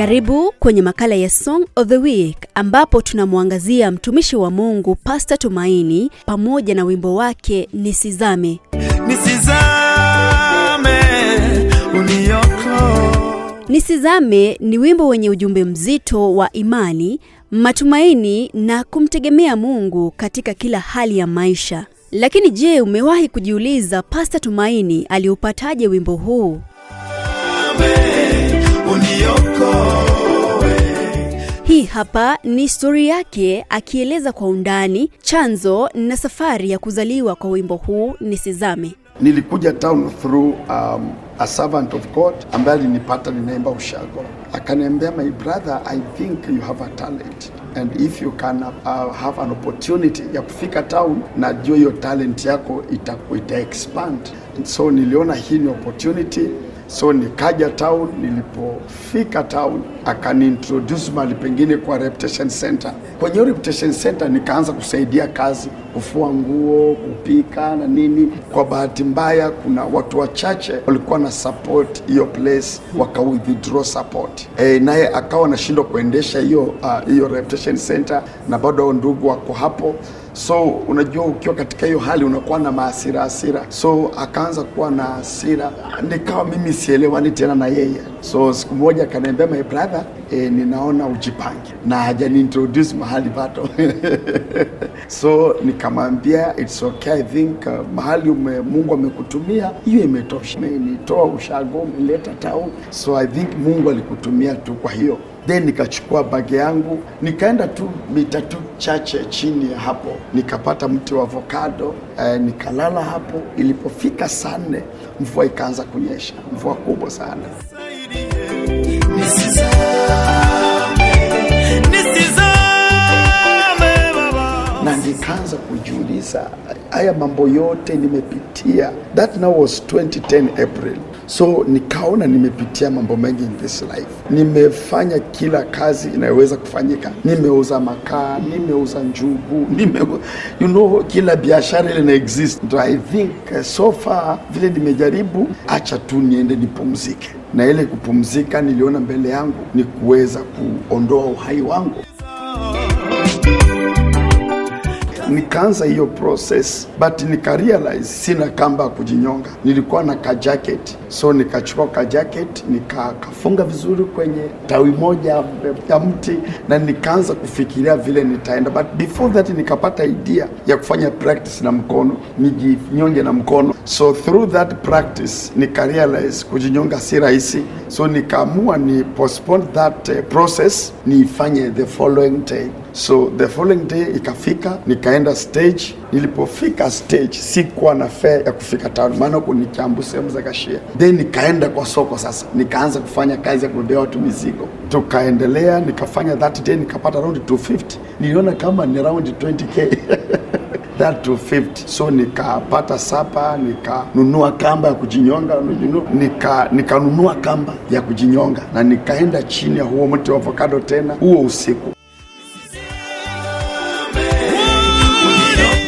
Karibu kwenye makala ya Song of the Week ambapo tunamwangazia mtumishi wa Mungu Pastor Tumaini pamoja na wimbo wake Nisizame. Nisizame unioko. Nisizame ni wimbo wenye ujumbe mzito wa imani, matumaini na kumtegemea Mungu katika kila hali ya maisha. Lakini je, umewahi kujiuliza Pastor Tumaini aliupataje wimbo huu? Hii hapa ni story yake akieleza kwa undani chanzo na safari ya kuzaliwa kwa wimbo huu Nisizame. Nilikuja town through a servant of God ambaye alinipata ninaimba ushago. Akaniambia, my brother, I think you have a talent and if you can have an opportunity ya kufika town, na jua hiyo talent yako ita expand. So niliona hii ni opportunity. So nikaja town. Nilipofika town akaniintroduce mahali pengine kwa Reputation Center. Kwenye Reputation Center nikaanza kusaidia kazi, kufua nguo, kupika na nini. Kwa bahati mbaya kuna watu wachache walikuwa na support hiyo place, waka withdraw support. Naye akawa anashindwa kuendesha hiyo Reputation Center na bado ndugu wako hapo. So unajua ukiwa katika hiyo hali unakuwa na hasira. So akaanza kuwa na hasira, nikawa mimi sielewani tena na yeye. So siku moja akaniambia, my brother, ninaona ujipange, na hajani introduce mahali bado. So nikamwambia it's okay, I think mahali Mungu amekutumia hiyo imetosha. Nitoa ushago, umeleta town, so I think Mungu alikutumia tu kwa hiyo. Then nikachukua bagi yangu nikaenda tu mita tu chache chini ya hapo, nikapata mti wa avocado, nikalala hapo. Ilipofika saa 4 mvua ikaanza kunyesha, mvua kubwa sana. Na nikaanza kujiuliza, haya mambo yote nimepitia. That now was 2010 April. So nikaona nimepitia mambo mengi in this life. Nimefanya kila kazi inayoweza kufanyika. Nimeuza makaa, nimeuza njugu, kila biashara ile na exist. I think so far vile nimejaribu, acha tu niende nipumzike. Na ile kupumzika niliona mbele yangu ni kuweza kuondoa uhai wangu. Nikaanza hiyo process, but nikarealize sina kamba ya kujinyonga. Nilikuwa na ka jacket, so nikachukua ka jacket nikafunga vizuri kwenye tawi moja ya mti, na nikaanza kufikiria vile nitaenda. But before that nikapata idea ya kufanya practice na mkono, nijinyonge na mkono. So through that practice nikarealize kujinyonga si rahisi. So nikaamua ni postpone that process, niifanye the following day. So the following day ikafika, nikaenda stage. Nilipofika stage sikuwa na fare ya kufika town, maana huko ni Kiambu sehemu za Gashia. Then nikaenda kwa soko sasa, nikaanza kufanya kazi ya kubebea watu mizigo. Tukaendelea, nikafanya that day nikapata around 250. Niliona kama ni around 20k. That 250. So nikapata sapa, nikanunua kamba ya kujinyonga, nikanunua kamba ya kujinyonga, na nikaenda chini ya huo mti wa avocado tena huo usiku.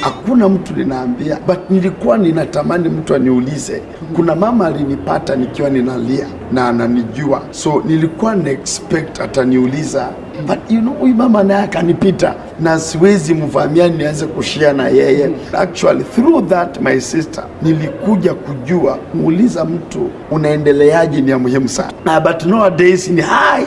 Hakuna mtu ninaambia, but nilikuwa ninatamani mtu aniulize. Kuna mama alinipata nikiwa ninalia na ananijua, so nilikuwa na expect ataniuliza, but huyu mama naye akanipita na siwezi mvamia nianze kushia na yeye. Actually through that my sister nilikuja kujua muuliza mtu unaendeleaje ni ya muhimu sana. But nowadays ni hi.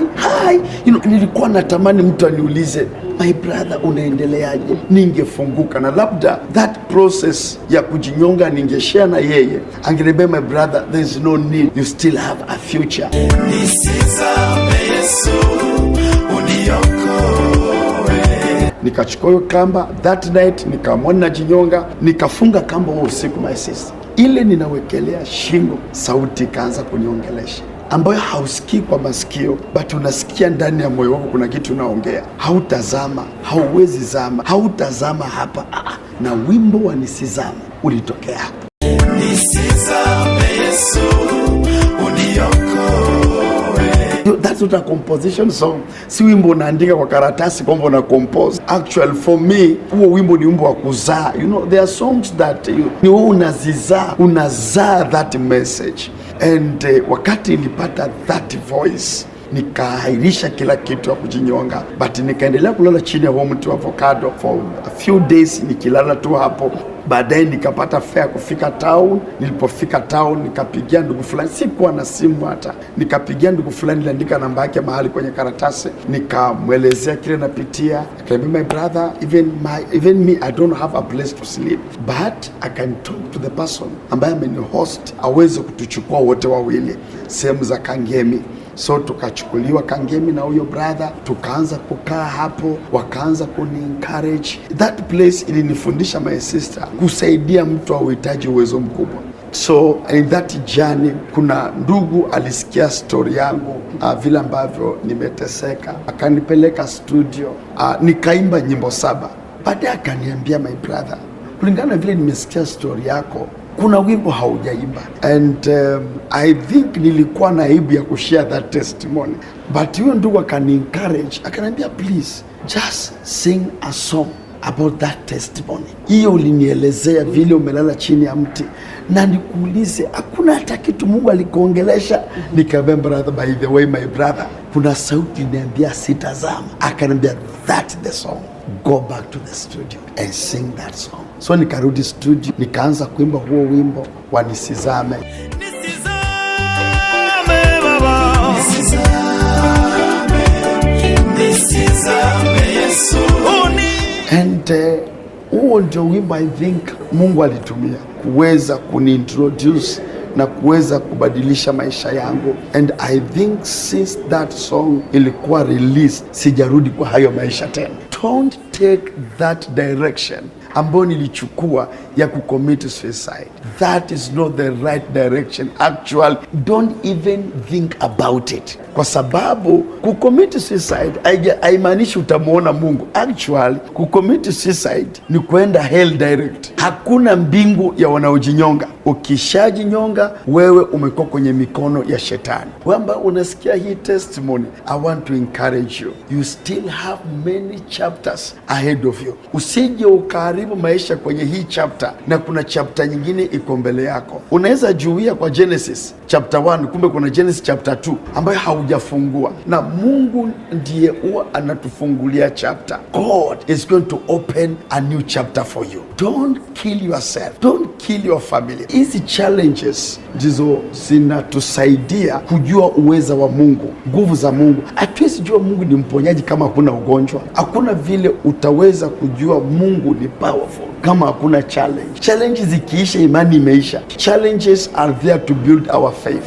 Nilikuwa natamani mtu aniulize, my brother, unaendeleaje? Ningefunguka na labda that process ya kujinyonga ningeshare na yeye. Angeniambia, my brother, there is no need, you still have a future. Nisizame Yesu uniokoe. Nikachukua hiyo kamba that night, nikamwona najinyonga, nikafunga kamba huo usiku my sister. Ile ninawekelea shingo, sauti ikaanza kuniongelesha, ambayo hausikii kwa masikio, but unasikia ndani ya moyo wako kuna kitu unaongea. Hautazama, hauwezi zama, hautazama hapa. Na wimbo wa Nisizame ulitokea hapo. Nisizame Yesu uniokoe. That's not a composition song. Si wimbo unaandika kwa karatasi kwamba una compose. Actually for me, huo wimbo ni wimbo wa kuzaa. There are songs that ni wewe unazaa that message. And wakati nilipata that voice, nikaahirisha kila kitu ya kujinyonga, but nikaendelea kulala chini ya huo mti wa avocado for a few days, nikilala tu hapo. Baadaye nikapata fare kufika town. Nilipofika town nikapigia ndugu fulani, sikuwa na simu hata, nikapigia ndugu fulani, niliandika namba yake mahali kwenye karatasi, nikamwelezea kile napitia. Akaniambia, my brother, even me, I don't have a place to sleep, but I can talk to the person ambaye amenihost aweze kutuchukua wote wawili sehemu za Kangemi. So tukachukuliwa Kangemi na huyo brother, tukaanza kukaa hapo, wakaanza kuni-encourage. That place ilinifundisha, my sister, kusaidia mtu auhitaji uwezo mkubwa. So in that journey, kuna ndugu alisikia story yangu, vile ambavyo nimeteseka, akanipeleka studio, nikaimba nyimbo 7. Baadaye akaniambia, my brother, kulingana vile nimesikia story yako, kuna wimbo haujaimba. And I think nilikuwa na aibu ya kushare that testimony, but huyo ndugu akani-encourage, akaniambia, please just sing a song about that testimony. Hiyo ulinielezea vile umelala chini ya mti, na nikuulize, hakuna hata kitu Mungu alikuongelesha? Nikamwambia, brother, by the way, my brother, kuna sauti niambia sitazama. Akaniambia, that's the song, go back to the studio and sing that song. So nikarudi studio, nikaanza kuimba huo wimbo wa Nisizame. Nisizame Yesu. And huo ndio wimbo I think Mungu alitumia kuweza kuniintroduce na kuweza kubadilisha maisha yangu. And I think since that song ilikuwa released, sijarudi kwa hayo maisha tena. Don't take that direction ambayo nilichukua ya kucommit suicide. That is not the right direction. Actually, don't even think about it. Kwa sababu kucommit suicide haimaanishi utamuona Mungu. Actually, kucommit suicide ni kwenda hell direct. Hakuna mbingu ya wanaojinyonga. Ukishajinyonga, wewe umekuwa kwenye mikono ya shetani. Kwamba unasikia hii testimony, I want to encourage you. You still have many chapters ahead of you. Usije ukaharibu maisha kwenye hii chapter na kuna chapter nyingine iko mbele yako. Unaweza juia kwa Genesis chapter 1, kumbe kuna Genesis chapter 2 ambayo haujafungua, na Mungu ndiye huwa anatufungulia chapter. God is going to open a new chapter for you. Don't kill yourself. Don't kill your family. Hizi challenges ndizo zinatusaidia kujua uweza wa Mungu, nguvu za Mungu. Hatuwezi jua Mungu ni mponyaji kama hakuna ugonjwa. Hakuna vile utaweza kujua Mungu ni powerful kama hakuna challenge. Challenges zikiisha, imani imeisha. Challenges are there to build our faith.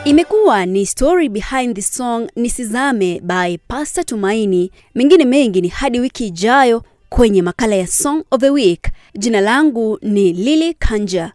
Imekuwa ni story behind the song Nisizame by Pastor Tumaini. Mengine mengi ni hadi wiki ijayo kwenye makala ya Song of the Week. Jina langu ni Lily Kanja.